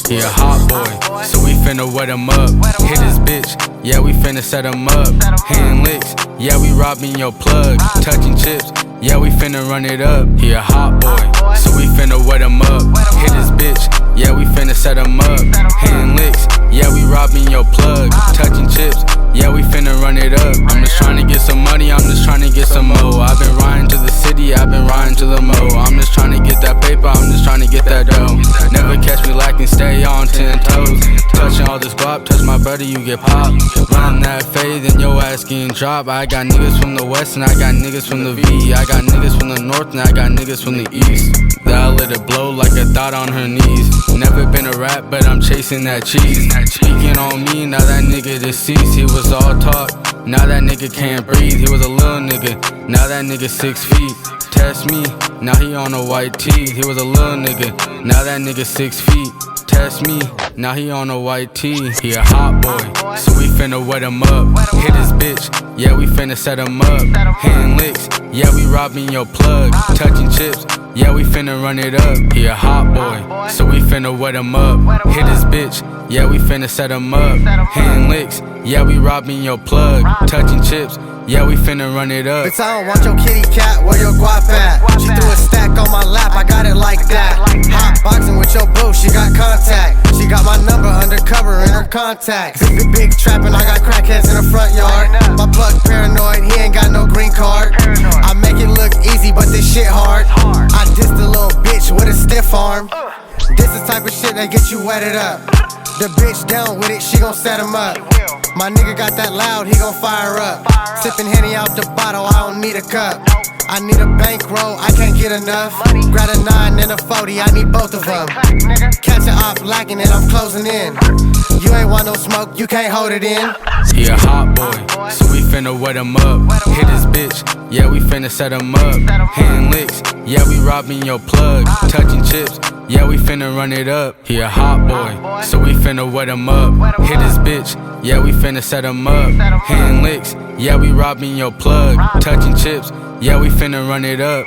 He a hot boy, so we finna wet him up. Hit his bitch, yeah, we finna set him up. Hitting licks, yeah, we robbing your plug. Touching chips, yeah, we finna run it up. He a hot boy, so we finna wet him up. Hit his bitch, yeah, we finna set him up. Hitting licks, yeah, we robbing your plug. Touching chips, yeah, we finna run it up. I'm just tryna get some money, I'm just tryna get some mo. I've been riding to the city, I've been riding to the mo. I'm just tryna get that paper, I'm just tryna get that dough. Never catch me lacking, stay on 10 toes. Touching all this guap, touch my brother, you get popped. Running that fade, then your ass getting dropped. I got niggas from the west and I got niggas from the V. I got niggas from the north and I got niggas from the east. That I let it blow like a thought on her knees. Never been a rap, but I'm chasing that cheese. Speaking on me, now that nigga deceased. He was all talk, now that nigga can't breathe. He was a little nigga, now that nigga 6 feet. Test me, now he on a white tee. He was a little nigga, now that nigga 6 feet. Test me, now he on a white tee. He a hot boy, so we finna wet him up. Hit his bitch, yeah, we finna set him up. Hitting licks, yeah, we robbing your plug. Touching chips, yeah, we finna run it up. He a hot boy, so we finna wet him up. Hit his bitch, yeah, we finna set him up. Hitting licks, yeah, we robbing your plug. Touching chips, yeah, we finna run it up. Bitch, I don't want your kitty cat, where your guap at? She threw a stack on my lap, I got it like that. Hot boxing with your boo, she got contact. She got my number undercover in her contacts. Big trappin', I got crackheads in the front yard. My plug paranoid, he ain't got no green card. I make it look easy, but this shit hard. I dissed a little bitch with a stiff arm. This is type of shit that gets you wetted up. The bitch down with it, she gon' set him up. My nigga got that loud, he gon' fire up. Sippin' Henny out the bottle, I don't need a cup. I need a bankroll, I can't get enough. Grab a 9 and a 40, I need both of them. Catch a op lacking and I'm closing in. You ain't want no smoke, you can't hold it in. He a hot boy, so we finna wet him up. Hit his bitch, yeah, we finna set him up. Hitting licks, yeah, we robbing your plug. Touching chips, yeah, we finna run it up. He a hot boy, so we finna wet him up. Hit his bitch, yeah, we finna set him up. Hitting licks, yeah, we robbing your plug. Touching chips, yeah, we finna run it up.